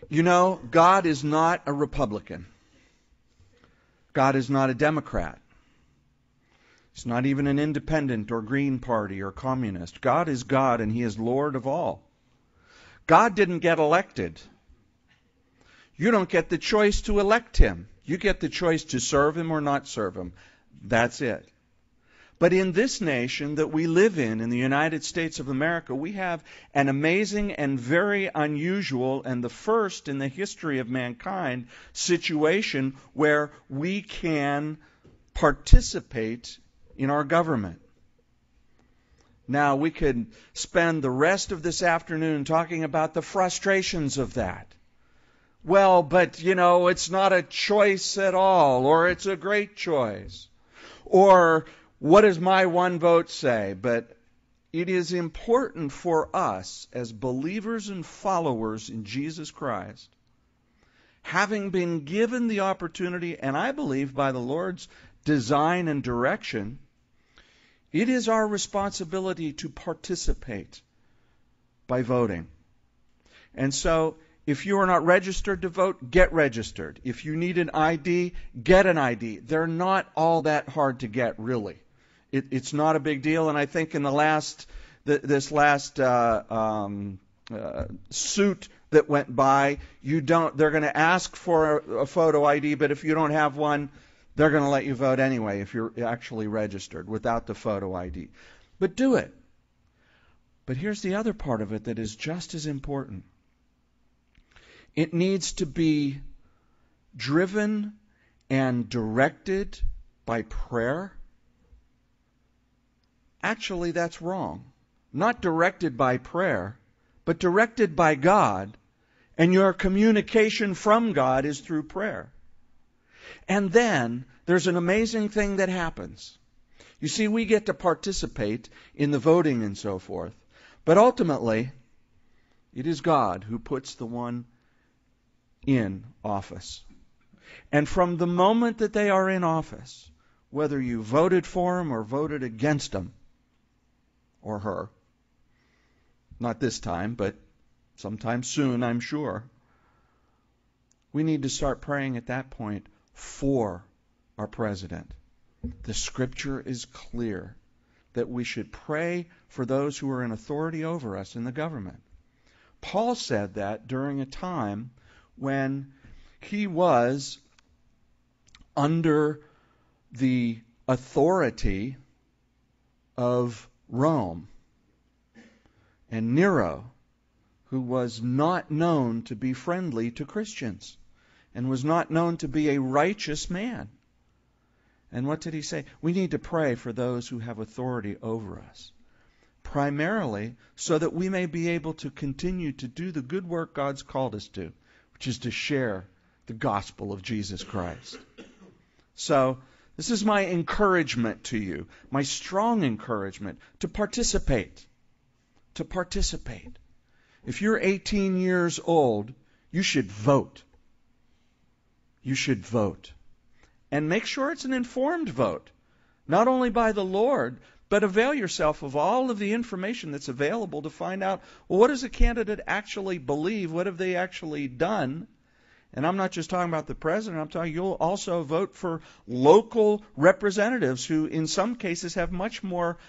You know, God is not a Republican. God is not a Democrat. He's not even an independent or Green Party or communist. God is God, and He is Lord of all. God didn't get elected. You don't get the choice to elect Him. You get the choice to serve Him or not serve Him. That's it. But in this nation that we live in the United States of America, we have an amazing and very unusual, and the first in the history of mankind, situation where we can participate in our government. Now, we could spend the rest of this afternoon talking about the frustrations of that. Well, but, it's not a choice at all, or it's a great choice. Or, what does my one vote say? But it is important for us as believers and followers in Jesus Christ, having been given the opportunity, and I believe by the Lord's design and direction, it is our responsibility to participate by voting. And so, if you are not registered to vote, get registered. If you need an ID, get an ID. They're not all that hard to get, really. It's not a big deal, and I think in this last suit that went by, they're going to ask for a photo ID, but if you don't have one, they're going to let you vote anyway if you're actually registered without the photo ID. But do it. But here's the other part of it that is just as important. It needs to be driven and directed by prayer. Actually, that's wrong. Not directed by prayer, but directed by God, and your communication from God is through prayer. And then there's an amazing thing that happens. You see, we get to participate in the voting and so forth, but ultimately, it is God who puts the one in office. And from the moment that they are in office, whether you voted for him or voted against him, or her. Not this time, but sometime soon, I'm sure. We need to start praying at that point for our president. The Scripture is clear that we should pray for those who are in authority over us in the government. Paul said that during a time when he was under the authority of Rome, and Nero, who was not known to be friendly to Christians and was not known to be a righteous man. And what did he say? We need to pray for those who have authority over us, primarily so that we may be able to continue to do the good work God's called us to, which is to share the gospel of Jesus Christ. So, this is my encouragement to you, my strong encouragement to participate. To participate. If you're 18 years old, you should vote. You should vote. And make sure it's an informed vote, not only by the Lord, but avail yourself of all of the information that's available to find out, well, what does a candidate actually believe? What have they actually done? And I'm not just talking about the president. I'm talking you'll also vote for local representatives who, in some cases, have much more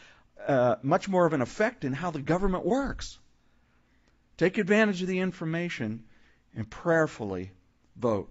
of an effect in how the government works. Take advantage of the information and prayerfully vote.